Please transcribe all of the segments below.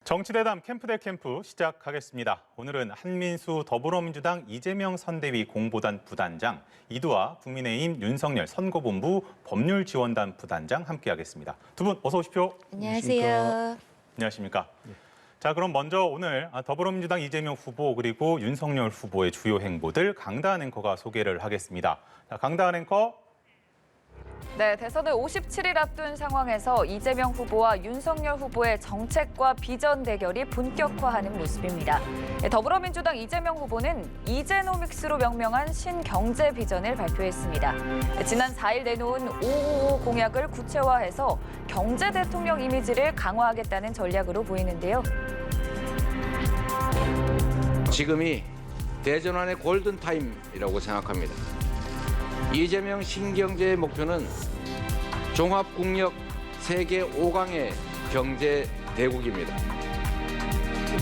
정치대담 캠프 대 캠프 시작하겠습니다. 오늘은 한민수 더불어민주당 이재명 선대위 공보단 부단장, 이두아 국민의힘 윤석열 선거본부 법률지원단 부단장 함께하겠습니다. 두 분 어서 오십시오. 안녕하세요. 안녕하십니까. 자, 그럼 먼저 오늘 더불어민주당 이재명 후보 그리고 윤석열 후보의 주요 행보들 강다한 앵커가 소개를 하겠습니다. 자, 강다한 앵커. 네, 대선을 57일 앞둔 상황에서 이재명 후보와 윤석열 후보의 정책과 비전 대결이 본격화하는 모습입니다. 더불어민주당 이재명 후보는 이제노믹스로 명명한 신경제 비전을 발표했습니다. 지난 4일 내놓은 555 공약을 구체화해서 경제 대통령 이미지를 강화하겠다는 전략으로 보이는데요. 지금이 대전환의 골든타임이라고 생각합니다. 이재명 신경제의 목표는 종합국력 세계 5강의 경제 대국입니다.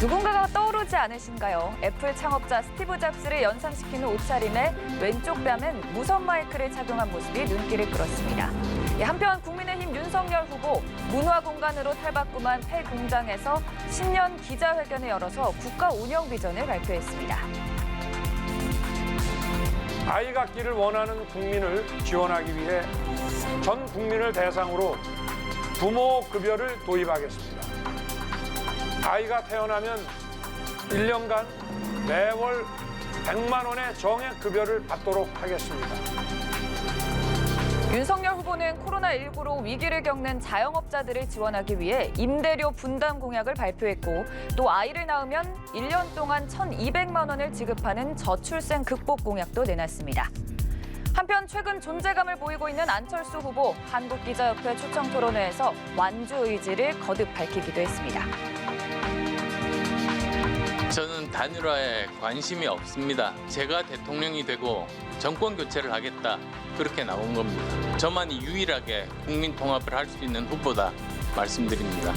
누군가가 떠오르지 않으신가요? 애플 창업자 스티브 잡스를 연상시키는 옷차림에 왼쪽 뺨엔 무선 마이크를 착용한 모습이 눈길을 끌었습니다. 한편 국민의힘 윤석열 후보 문화 공간으로 탈바꿈한 폐 공장에서 신년 기자회견을 열어서 국가 운영 비전을 발표했습니다. 아이 갖기를 원하는 국민을 지원하기 위해 전 국민을 대상으로 부모 급여를 도입하겠습니다. 아이가 태어나면 1년간 매월 100만 원의 정액 급여를 받도록 하겠습니다. 윤석열 후보는 코로나19로 위기를 겪는 자영업자들을 지원하기 위해 임대료 분담 공약을 발표했고 또 아이를 낳으면 1년 동안 1,200만 원을 지급하는 저출생 극복 공약도 내놨습니다. 한편 최근 존재감을 보이고 있는 안철수 후보 한국기자협회 초청 토론회에서 완주 의지를 거듭 밝히기도 했습니다. 저는 단일화에 관심이 없습니다. 제가 대통령이 되고 정권 교체를 하겠다. 그렇게 나온 겁니다. 저만이 유일하게 국민 통합을 할 수 있는 후보다 말씀드립니다.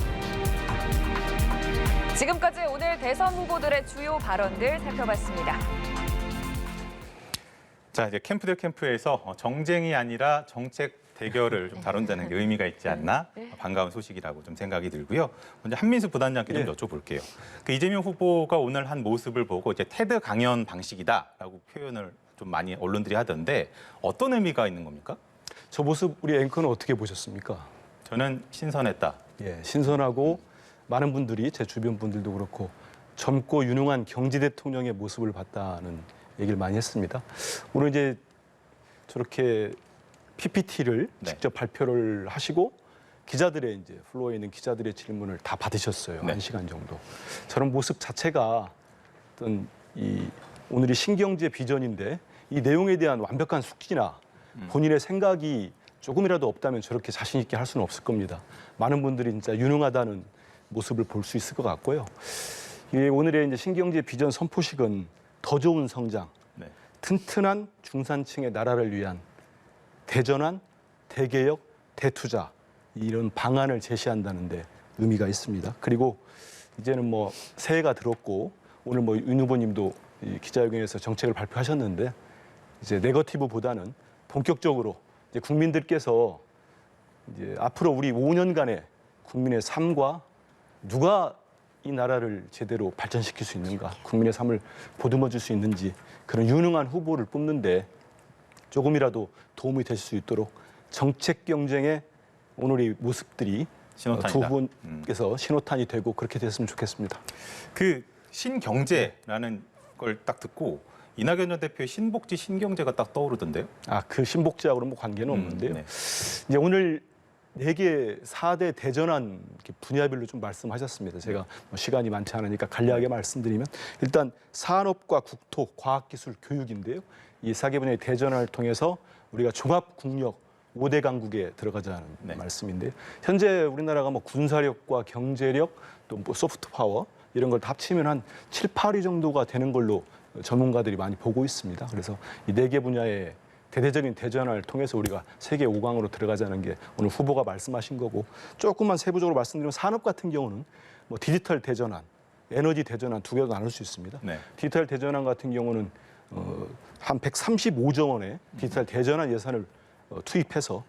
지금까지 오늘 대선 후보들의 주요 발언들 살펴봤습니다. 자, 이제 캠프 대 캠프에서 정쟁이 아니라 정책 대결을 좀 다룬다는 게 의미가 있지 않나 반가운 소식이라고 좀 생각이 들고요. 먼저 한민수 부단장께 좀 여쭤볼게요. 그 이재명 후보가 오늘 한 모습을 보고 이제 테드 강연 방식이다라고 표현을 좀 많이 언론들이 하던데 어떤 의미가 있는 겁니까? 저 모습 우리 앵커는 어떻게 보셨습니까? 저는 신선했다. 예, 신선하고 많은 분들이 제 주변 분들도 그렇고 젊고 유능한 경제 대통령의 모습을 봤다는 얘기를 많이 했습니다. 오늘 이제 저렇게 PPT를 직접 발표를 하시고 기자들의 이제 플로어에 있는 기자들의 질문을 다 받으셨어요. 네. 1시간 정도. 저런 모습 자체가 어떤 오늘이 신경제 비전인데 이 내용에 대한 완벽한 숙지나 본인의 생각이 조금이라도 없다면 저렇게 자신 있게 할 수는 없을 겁니다. 많은 분들이 진짜 유능하다는 모습을 볼 수 있을 것 같고요. 오늘의 이제 신경제 비전 선포식은 더 좋은 성장, 튼튼한 중산층의 나라를 위한 대전환, 대개혁, 대투자 이런 방안을 제시한다는데 의미가 있습니다. 그리고 이제는 뭐 새해가 들었고 오늘 뭐 윤 후보님도 기자회견에서 정책을 발표하셨는데 이제 네거티브보다는 본격적으로 이제 국민들께서 이제 앞으로 우리 5년간의 국민의 삶과 누가 이 나라를 제대로 발전시킬 수 있는가, 국민의 삶을 보듬어 줄 수 있는지 그런 유능한 후보를 뽑는데 조금이라도 도움이 될 수 있도록 정책 경쟁의 오늘의 모습들이 두 분께서 신호탄이 되고 그렇게 됐으면 좋겠습니다. 그 신경제라는 걸 딱 듣고 이낙연 전 대표의 신복지 신경제가 딱 떠오르던데요. 그 신복지하고는 뭐 관계는 없는데요. 네. 이제 오늘 4개 4대 대전환 분야별로 좀 말씀하셨습니다. 제가 뭐 시간이 많지 않으니까 간략하게 말씀드리면 일단 산업과 국토, 과학기술, 교육인데요. 이 4개 분야의 대전환을 통해서 우리가 종합국력 5대 강국에 들어가자는 말씀인데요. 현재 우리나라가 뭐 군사력과 경제력 또 뭐 소프트 파워 이런 걸 다 합치면 한 7, 8위 정도가 되는 걸로 전문가들이 많이 보고 있습니다. 그래서 이 4개 분야의 대대적인 대전환을 통해서 우리가 세계 5강으로 들어가자는 게 오늘 후보가 말씀하신 거고 조금만 세부적으로 말씀드리면 산업 같은 경우는 뭐 디지털 대전환, 에너지 대전환 두 개로 나눌 수 있습니다. 디지털 대전환 같은 경우는 한 135조 원의 디지털 대전환 예산을 투입해서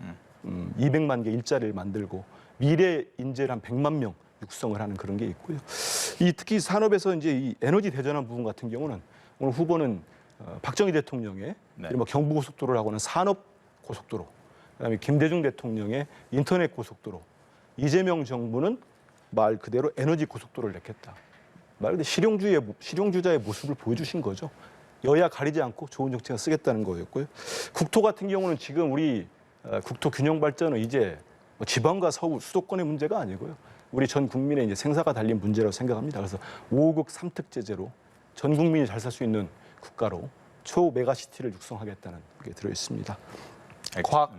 200만 개 일자리를 만들고 미래 인재를 한 100만 명 육성을 하는 그런 게 있고요. 이 특히 산업에서 이제 이 에너지 대전환 부분 같은 경우는 오늘 후보는 박정희 대통령의 네. 이른바 경부고속도로라고 하는 산업고속도로, 그다음에 김대중 대통령의 인터넷 고속도로, 이재명 정부는 말 그대로 에너지 고속도로를 냈겠다. 말 그대로 실용주자의 모습을 보여주신 거죠. 여야 가리지 않고 좋은 정책을 쓰겠다는 거였고요. 국토 같은 경우는 지금 우리 국토 균형 발전은 이제 뭐 지방과 서울, 수도권의 문제가 아니고요. 우리 전 국민의 이제 생사가 달린 문제라고 생각합니다. 그래서 5급 3특 제재로 전 국민이 잘 살 수 있는 국가로 초 메가시티를 육성하겠다는 게 들어 있습니다. 과학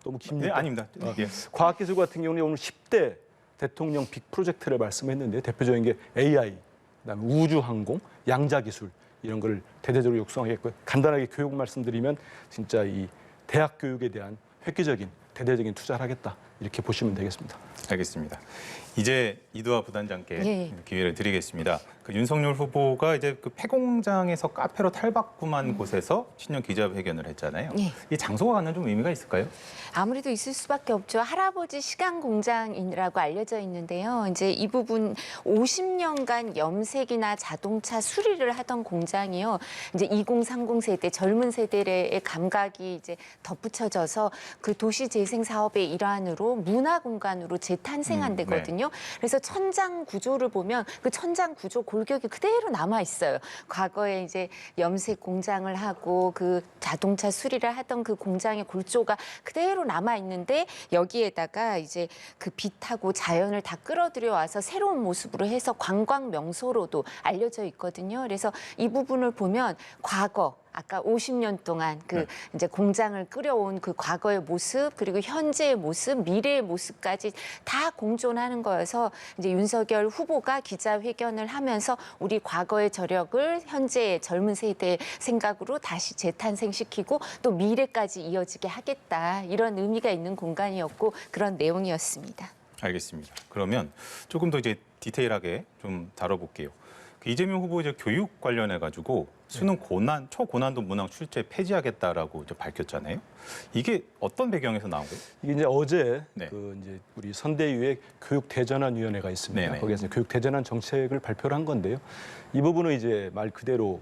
너무 네, 깁니까? 아닙니다. 예. 과학기술 같은 경우는 오늘 10대 대통령 빅 프로젝트를 말씀했는데 대표적인 게 AI, 그다음에 우주항공, 양자기술 이런 걸 대대적으로 육성하겠고요. 간단하게 교육 말씀드리면 진짜 이 대학 교육에 대한 획기적인 대대적인 투자를 하겠다 이렇게 보시면 되겠습니다. 알겠습니다. 이제 이두하 부단장께 예. 기회를 드리겠습니다. 그 윤석열 후보가 이제 그 폐공장에서 카페로 탈바꿈한 곳에서 신년 기자회견을 했잖아요. 예. 이 장소가 갖는 좀 의미가 있을까요? 아무래도 있을 수밖에 없죠. 할아버지 시간 공장이라고 알려져 있는데요. 이제 이 부분 50년간 염색이나 자동차 수리를 하던 공장이요. 이제 2030 세대 젊은 세대의 감각이 이제 덧붙여져서 그 도시 재생 사업의 일환으로 문화 공간으로 재탄생한 데거든요. 그래서 천장 구조를 보면 그 천장 구조 골격이 그대로 남아 있어요. 과거에 이제 염색 공장을 하고 그 자동차 수리를 하던 그 공장의 골조가 그대로 남아 있는데 여기에다가 이제 그 빛하고 자연을 다 끌어들여 와서 새로운 모습으로 해서 관광 명소로도 알려져 있거든요. 그래서 이 부분을 보면 과거 아까 50년 동안 그 이제 공장을 끌어온 그 과거의 모습 그리고 현재의 모습, 미래의 모습까지 다 공존하는 거여서 이제 윤석열 후보가 기자회견을 하면서 우리 과거의 저력을 현재의 젊은 세대의 생각으로 다시 재탄생시키고 또 미래까지 이어지게 하겠다 이런 의미가 있는 공간이었고 그런 내용이었습니다. 알겠습니다. 그러면 조금 더 이제 디테일하게 좀 다뤄볼게요. 그 이재명 후보 이제 교육 관련해 가지고 수능 고난 초고난도 문항 출제 폐지하겠다라고 이제 밝혔잖아요. 이게 어떤 배경에서 나온 거예요? 이게 이제 어제 네. 그 이제 우리 선대위의 교육대전환위원회가 있습니다. 네네. 거기에서 교육대전환 정책을 발표를 한 건데요. 이 부분은 이제 말 그대로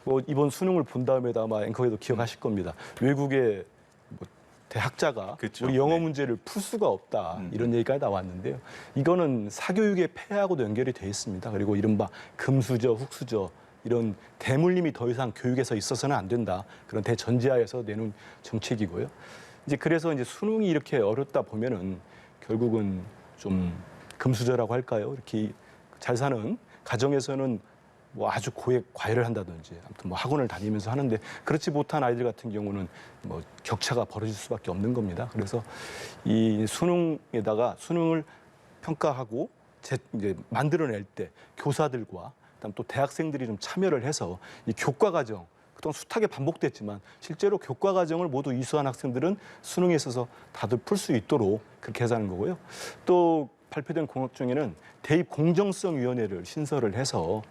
뭐 이번 수능을 본 다음에도 아마 앵커에도 기억하실 겁니다. 외국의 뭐 대학자가 그쵸. 우리 영어 네. 문제를 풀 수가 없다 이런 얘기가 나왔는데요. 이거는 사교육의 폐하고도 연결이 돼 있습니다. 그리고 이른바 금수저, 흑수저 이런 대물림이 더 이상 교육에서 있어서는 안 된다. 그런 대전제하에서 내놓은 정책이고요. 이제 그래서 이제 수능이 이렇게 어렵다 보면은 결국은 좀 금수저라고 할까요? 이렇게 잘 사는 가정에서는 뭐 아주 과외를 한다든지 아무튼 뭐 학원을 다니면서 하는데 그렇지 못한 아이들 같은 경우는 뭐 격차가 벌어질 수밖에 없는 겁니다. 그래서 이 수능에다가 수능을 평가하고 이제 만들어낼 때 교사들과 그다음 또 대학생들이 좀 참여를 해서 이 교과 과정 그동안 숱하게 반복됐지만 실제로 교과 과정을 모두 이수한 학생들은 수능에 있어서 다들 풀 수 있도록 그렇게 하자는 거고요. 또 발표된 공약 중에는 대입 공정성위원회를 신설을 해서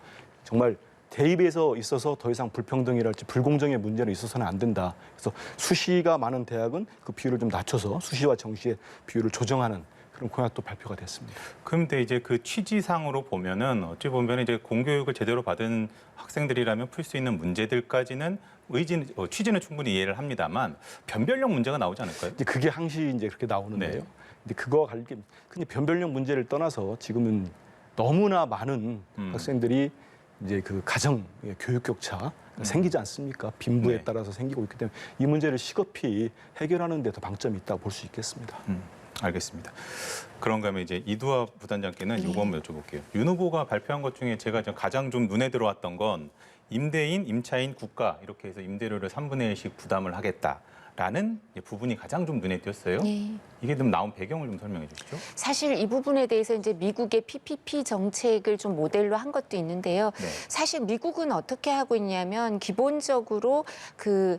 정말 대입에서 있어서 더 이상 불평등이랄지 불공정의 문제는 있어서는 안 된다. 그래서 수시가 많은 대학은 그 비율을 좀 낮춰서 수시와 정시의 비율을 조정하는 그런 공약도 발표가 됐습니다. 그런데 이제 그 취지상으로 보면은 어찌 보면 이제 공교육을 제대로 받은 학생들이라면 풀 수 있는 문제들까지는 취지는 충분히 이해를 합니다만 변별력 문제가 나오지 않을까요? 이제 그게 항시 이제 그렇게 나오는데요. 네. 근데 그거와 관계 근데 변별력 문제를 떠나서 지금은 너무나 많은 학생들이 이제 그 가정 교육 격차 생기지 않습니까? 빈부에 네. 따라서 생기고 있기 때문에 이 문제를 시급히 해결하는 데 더 방점이 있다고 볼 수 있겠습니다. 알겠습니다. 그런가 하면 이제 이두하 부단장께는 이거 한번 여쭤볼게요. 윤 후보가 발표한 것 중에 제가 가장 좀 눈에 들어왔던 건 임대인, 임차인, 국가 이렇게 해서 임대료를 3분의 1씩 부담을 하겠다라는 부분이 가장 좀 눈에 띄었어요. 네. 이게 좀 나온 배경을 좀 설명해 주시죠. 사실 이 부분에 대해서 이제 미국의 PPP 정책을 좀 모델로 한 것도 있는데요. 네. 사실 미국은 어떻게 하고 있냐면 기본적으로 그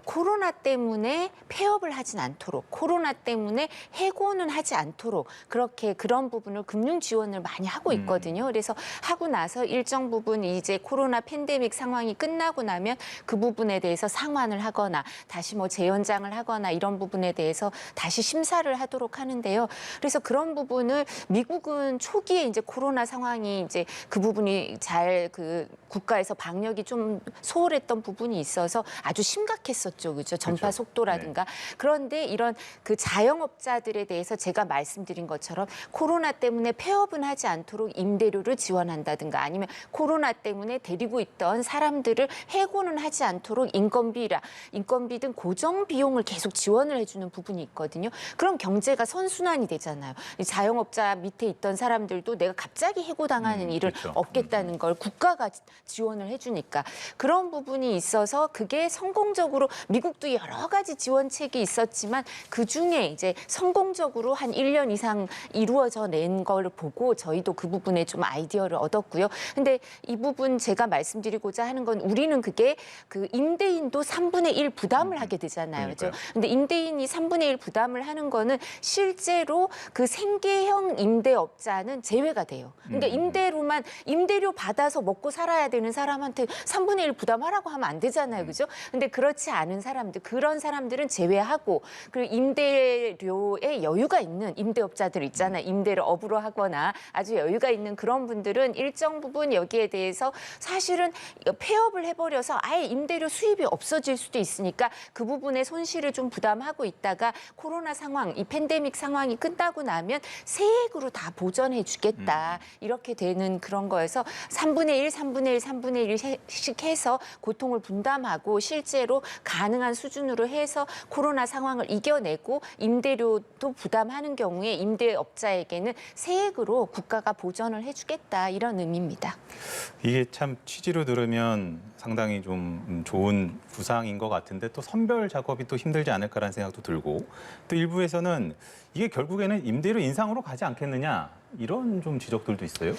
코로나 때문에 폐업을 하진 않도록 코로나 때문에 해고는 하지 않도록 그렇게 그런 부분을 금융 지원을 많이 하고 있거든요. 그래서 하고 나서 일정 부분 이제 코로나 팬데믹 상황이 끝나고 나면 그 부분에 대해서 상환을 하거나 다시 뭐 재원 연장을 하거나 이런 부분에 대해서 다시 심사를 하도록 하는데요. 그래서 그런 부분을 미국은 초기에 이제 코로나 상황이 이제 그 부분이 잘 그 국가에서 방역이 좀 소홀했던 부분이 있어서 아주 심각했었죠. 그죠? 전파 그렇죠. 속도라든가. 그런데 이런 그 자영업자들에 대해서 제가 말씀드린 것처럼 코로나 때문에 폐업은 하지 않도록 임대료를 지원한다든가 아니면 코로나 때문에 데리고 있던 사람들을 해고는 하지 않도록 인건비 등 고정 비용을 계속 지원을 해주는 부분이 있거든요. 그럼 경제가 선순환이 되잖아요. 이 자영업자 밑에 있던 사람들도 내가 갑자기 해고당하는 일을 그렇죠. 없겠다는 걸 국가가 지원을 해주니까 그런 부분이 있어서 그게 성공적으로 미국도 여러 가지 지원책이 있었지만 그중에 이제 성공적으로 한 1년 이상 이루어져 낸 걸 보고 저희도 그 부분에 좀 아이디어를 얻었고요. 근데 이 부분 제가 말씀드리고자 하는 건 우리는 그게 그 임대인도 3분의 1 부담을 하게 되잖아요. 그렇죠? 근데 임대인이 3분의 1 부담을 하는 거는 실제로 그 생계형 임대업자는 제외가 돼요. 그러니까 임대료 받아서 먹고 살아야 되는 사람한테 3분의 1 부담하라고 하면 안 되잖아요. 그죠? 근데 그렇지 않은 사람들, 그런 사람들은 제외하고 그리고 임대료에 여유가 있는 임대업자들 있잖아요. 임대를 업으로 하거나 아주 여유가 있는 그런 분들은 일정 부분 여기에 대해서 사실은 폐업을 해버려서 아예 임대료 수입이 없어질 수도 있으니까 그 부분의 손실을 좀 부담하고 있다가 코로나 상황, 이 팬데믹 상황이 끝나고 나면 세액으로 다 보전해 주겠다. 이렇게 되는 그런 거여서 3분의 1, 3분의 1, 3분의 1씩 해서 고통을 분담하고 실제로 가능한 수준으로 해서 코로나 상황을 이겨내고 임대료도 부담하는 경우에 임대업자에게는 세액으로 국가가 보전을 해주겠다. 이런 의미입니다. 이게 참 취지로 들으면 상당히 좀 좋은 구상인 것 같은데 또 선별 작업이 또 힘들지 않을까라는 생각도 들고 또 일부에서는 이게 결국에는 임대료 인상으로 가지 않겠느냐 이런 좀 지적들도 있어요.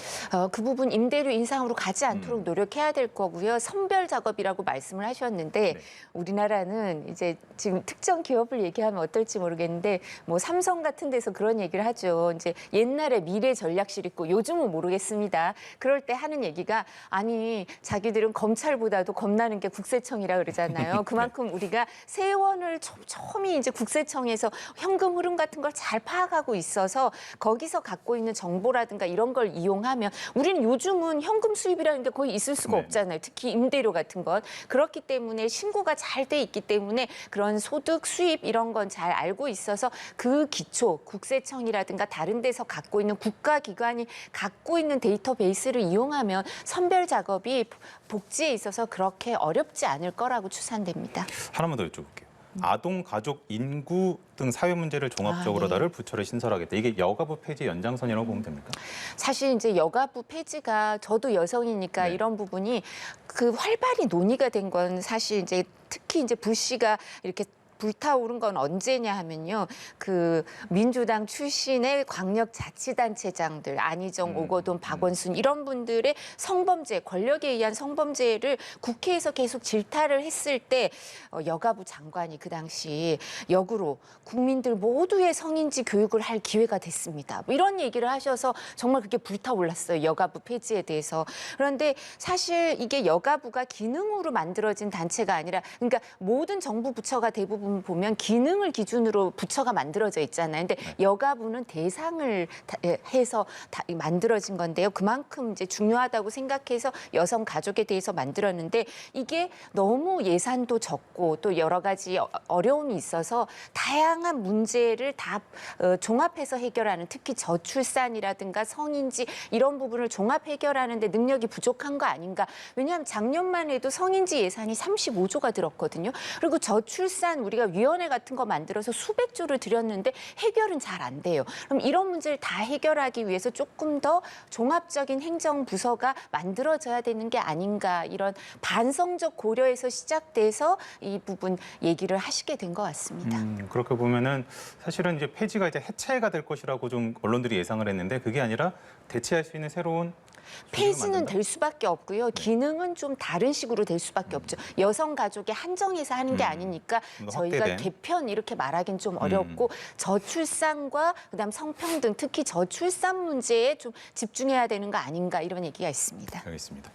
그 부분 임대료 인상으로 가지 않도록 노력해야 될 거고요. 선별 작업이라고 말씀을 하셨는데 네. 우리나라는 이제 지금 특정 기업을 얘기하면 어떨지 모르겠는데 뭐 삼성 같은 데서 그런 얘기를 하죠. 이제 옛날에 미래 전략실 있고 요즘은 모르겠습니다. 그럴 때 하는 얘기가 아니 자기들은 검찰보다도 겁나는 게 국세청이라 그러잖아요. 그만큼 우리가 세원을 촘촘히 이제 국세청에서 현금 흐름 같은 걸 잘 파악하고 있어서 거기서 갖고 있는 정보라든가 이런 걸 이용하면 우리는 요즘은 현금 수입이라는 게 거의 있을 수가 없잖아요. 특히 임대료 같은 건. 그렇기 때문에 신고가 잘 돼 있기 때문에 그런 소득, 수입 이런 건 잘 알고 있어서 그 기초, 국세청이라든가 다른 데서 갖고 있는 국가기관이 갖고 있는 데이터베이스를 이용하면 선별 작업이 복지에 있어서 그렇게 어렵지 않을 거라고 추산됩니다. 하나만 더 여쭤볼게요. 아동, 가족, 인구 등 사회 문제를 종합적으로 네. 다룰 부처를 신설하겠다. 이게 여가부 폐지 연장선이라고 보면 됩니까? 사실 이제 여가부 폐지가 저도 여성이니까 네. 이런 부분이 그 활발히 논의가 된 건 사실 이제 특히 이제 불씨가 이렇게 불타오른 건 언제냐 하면요. 그 민주당 출신의 광역자치단체장들 안희정, 오거돈, 박원순 이런 분들의 성범죄, 권력에 의한 성범죄를 국회에서 계속 질타를 했을 때 여가부 장관이 그 당시 역으로 국민들 모두의 성인지 교육을 할 기회가 됐습니다. 뭐 이런 얘기를 하셔서 정말 그게 불타올랐어요. 여가부 폐지에 대해서. 그런데 사실 이게 여가부가 기능으로 만들어진 단체가 아니라 그러니까 모든 정부 부처가 대부분 보면 기능을 기준으로 부처가 만들어져 있잖아요. 근데 여가부는 대상을 해서 만들어진 건데요. 그만큼 이제 중요하다고 생각해서 여성 가족에 대해서 만들었는데 이게 너무 예산도 적고 또 여러 가지 어려움이 있어서 다양한 문제를 다 종합해서 해결하는 특히 저출산이라든가 성인지 이런 부분을 종합 해결하는 데 능력이 부족한 거 아닌가. 왜냐하면 작년만 해도 성인지 예산이 35조가 들었거든요. 그리고 저출산 우리가 위원회 같은 거 만들어서 수백 조를 들였는데 해결은 잘 안 돼요. 그럼 이런 문제를 다 해결하기 위해서 조금 더 종합적인 행정부서가 만들어져야 되는 게 아닌가 이런 반성적 고려에서 시작돼서 이 부분 얘기를 하시게 된 것 같습니다. 그렇게 보면은 사실은 이제 폐지가 이제 해체가 될 것이라고 좀 언론들이 예상을 했는데 그게 아니라 대체할 수 있는 새로운 폐지는 될 수밖에 없고요. 기능은 좀 다른 식으로 될 수밖에 없죠. 여성 가족에 한정해서 하는 게 아니니까 저희가 확대된. 개편 이렇게 말하기는 좀 어렵고 저출산과 그다음 성평등 특히 저출산 문제에 좀 집중해야 되는 거 아닌가 이런 얘기가 있습니다. 알겠습니다.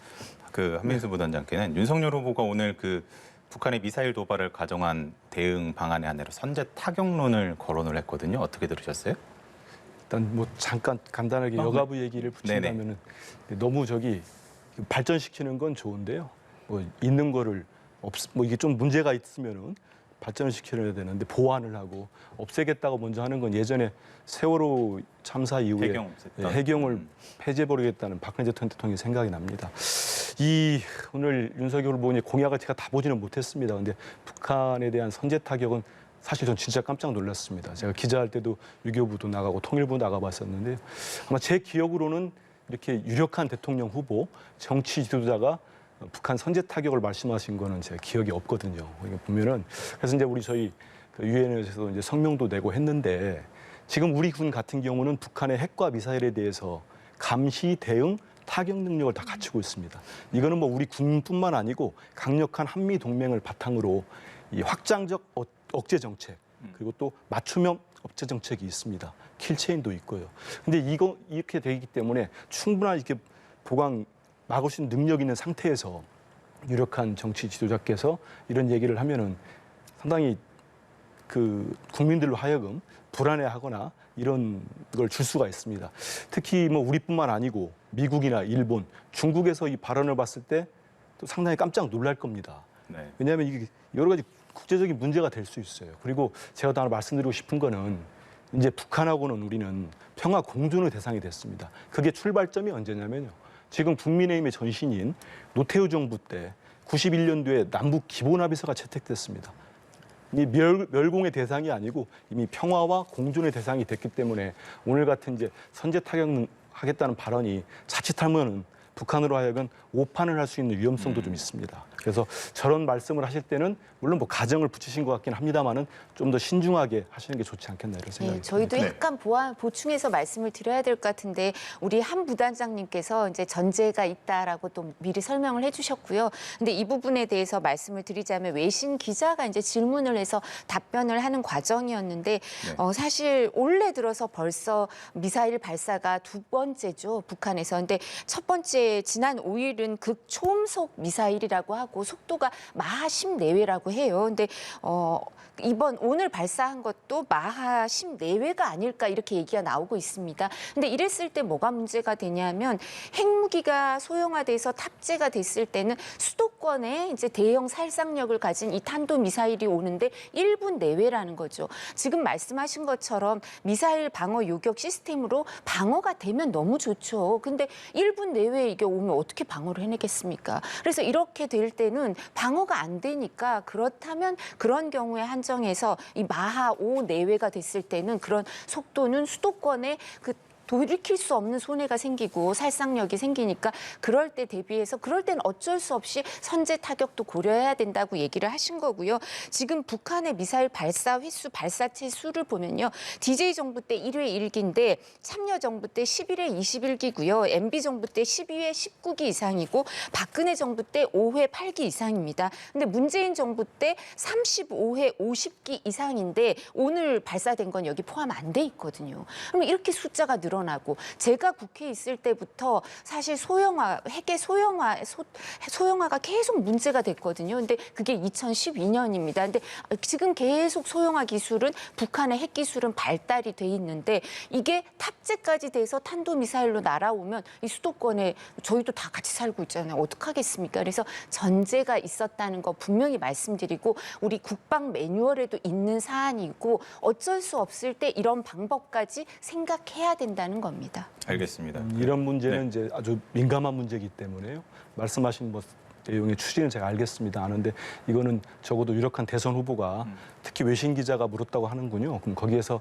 그 한민수 부단장께는 윤석열 후보가 오늘 그 북한의 미사일 도발을 가정한 대응 방안의 하나로 선제 타격론을 거론을 했거든요. 어떻게 들으셨어요? 일단 뭐 잠깐 간단하게 여가부 얘기를 붙인다면은 너무 발전시키는 건 좋은데요. 뭐 있는 거를 뭐 이게 좀 문제가 있으면은 발전을 시켜야 되는데 보완을 하고 없애겠다고 먼저 하는 건 예전에 세월호 참사 이후에 해경을 폐지해버리겠다는 박근혜 전 대통령이 생각이 납니다. 오늘 윤석열 후보의 공약을 제가 다 보지는 못했습니다. 근데 북한에 대한 선제 타격은 사실 전 진짜 깜짝 놀랐습니다. 제가 기자할 때도 외교부도 나가고 통일부 나가봤었는데 아마 제 기억으로는 이렇게 유력한 대통령 후보, 정치 지도자가 북한 선제 타격을 말씀하신 거는 제 기억이 없거든요. 이거 보면은 그래서 이제 저희 유엔에서 이제 성명도 내고 했는데 지금 우리 군 같은 경우는 북한의 핵과 미사일에 대해서 감시, 대응, 타격 능력을 다 갖추고 있습니다. 이거는 뭐 우리 군뿐만 아니고 강력한 한미 동맹을 바탕으로 이 확장적 억제 정책 그리고 또 맞춤형 억제 정책이 있습니다. 킬체인도 있고요. 근데 이렇게 되기 때문에 충분한 이렇게 보강 막을 수 있는 능력 있는 상태에서 유력한 정치 지도자께서 이런 얘기를 하면은 상당히 국민들로 하여금 불안해하거나 이런 걸 줄 수가 있습니다. 특히 뭐 우리뿐만 아니고 미국이나 일본, 중국에서 이 발언을 봤을 때 또 상당히 깜짝 놀랄 겁니다. 네. 왜냐하면 이게 여러 가지 국제적인 문제가 될 수 있어요. 그리고 제가 또 하나 말씀드리고 싶은 거는 이제 북한하고는 우리는 평화 공존의 대상이 됐습니다. 그게 출발점이 언제냐면요. 지금 국민의힘의 전신인 노태우 정부 때 91년도에 남북 기본합의서가 채택됐습니다. 이 멸공의 대상이 아니고 이미 평화와 공존의 대상이 됐기 때문에 오늘 같은 이제 선제 타격하겠다는 발언이 자칫하면은 북한으로 하여금 오판을 할 수 있는 위험성도 좀 있습니다. 그래서 저런 말씀을 하실 때는 물론 뭐 가정을 붙이신 것 같긴 합니다만은 좀 더 신중하게 하시는 게 좋지 않겠나 이런 생각이 듭니다. 저희도 약간 보충해서 말씀을 드려야 될 것 같은데 우리 한 부단장님께서 이제 전제가 있다라고 또 미리 설명을 해주셨고요. 근데 이 부분에 대해서 말씀을 드리자면 외신 기자가 이제 질문을 해서 답변을 하는 과정이었는데 사실 올해 들어서 벌써 미사일 발사가 두 번째죠 북한에서. 근데 첫 번째 지난 5일은 극초음속 미사일이라고 하고 속도가 마하 10 내외라고 해요. 근데 오늘 발사한 것도 마하 10 내외가 아닐까 이렇게 얘기가 나오고 있습니다. 근데 이랬을 때 뭐가 문제가 되냐면 핵무기가 소형화돼서 탑재가 됐을 때는 수도권에 이제 대형 살상력을 가진 이 탄도미사일이 오는데 1분 내외라는 거죠. 지금 말씀하신 것처럼 미사일 방어 요격 시스템으로 방어가 되면 너무 좋죠. 근데 1분 내외에 이게 오면 어떻게 방어를 해내겠습니까? 그래서 이렇게 될 때는 방어가 안 되니까 그렇다면 그런 경우에 한정해서 이 마하 5 내외가 됐을 때는 그런 속도는 수도권에 돌이킬 수 없는 손해가 생기고 살상력이 생기니까 그럴 때 대비해서 그럴 때는 어쩔 수 없이 선제 타격도 고려해야 된다고 얘기를 하신 거고요. 지금 북한의 미사일 발사 횟수, 발사체 수를 보면요. DJ 정부 때 1회 1기인데 참여정부 때 11회 21기고요. MB 정부 때 12회 19기 이상이고 박근혜 정부 때 5회 8기 이상입니다. 근데 문재인 정부 때 35회 50기 이상인데 오늘 발사된 건 여기 포함 안 돼 있거든요. 그럼 이렇게 숫자가 늘어나고 제가 국회에 있을 때부터 사실 핵의 소형화가 계속 문제가 됐거든요. 근데 그게 2012년입니다. 근데 지금 계속 소형화 기술은 북한의 핵 기술은 발달이 돼 있는데 이게 탑재까지 돼서 탄도미사일로 날아오면 이 수도권에 저희도 다 같이 살고 있잖아요. 어떡하겠습니까? 그래서 전제가 있었다는 거 분명히 말씀드리고 우리 국방 매뉴얼에도 있는 사안이고 어쩔 수 없을 때 이런 방법까지 생각해야 된다는 겁니다. 알겠습니다. 이런 문제는 이제 아주 민감한 문제이기 때문에요. 말씀하신 내용의 추진은 제가 알겠습니다. 아는데 이거는 적어도 유력한 대선 후보가 특히 외신 기자가 물었다고 하는군요. 그럼 거기에서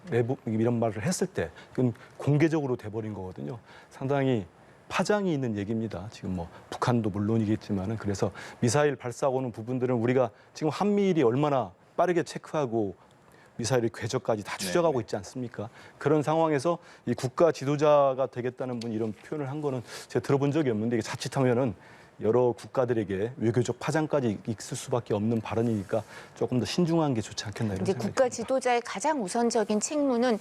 내부 이런 말을 했을 때 이건 공개적으로 돼버린 거거든요. 상당히 파장이 있는 얘기입니다. 지금 북한도 물론이겠지만은 그래서 미사일 발사하고는 부분들은 우리가 지금 한미일이 얼마나 빠르게 체크하고 미사일의 궤적까지 다 추적하고 있지 않습니까? 그런 상황에서 이 국가 지도자가 되겠다는 분이 이런 표현을 한 거는 제가 들어본 적이 없는데 이게 자칫하면은 여러 국가들에게 외교적 파장까지 있을 수밖에 없는 발언이니까 조금 더 신중한 게 좋지 않겠나 이런 이제 생각이 국가 듭니다. 지도자의 가장 우선적인 책무는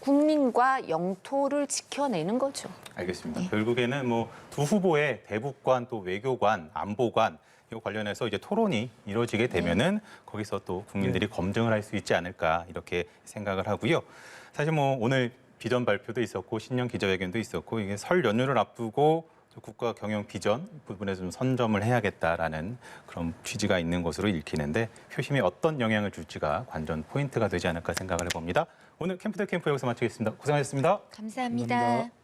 국민과 영토를 지켜내는 거죠. 알겠습니다. 네. 결국에는 뭐 두 후보의 대북관 또 외교관, 안보관 이거 관련해서 이제 토론이 이루어지게 되면은 거기서 또 국민들이 검증을 할 수 있지 않을까 이렇게 생각을 하고요. 사실 뭐 오늘 비전 발표도 있었고 신년 기자회견도 있었고 이게 설 연휴를 앞두고 국가 경영 비전 부분에 좀 선점을 해야겠다라는 그런 취지가 있는 것으로 읽히는데 표심에 어떤 영향을 줄지가 관전 포인트가 되지 않을까 생각을 해봅니다. 오늘 캠프들 캠프 여기서 마치겠습니다. 고생하셨습니다. 감사합니다. 감사합니다.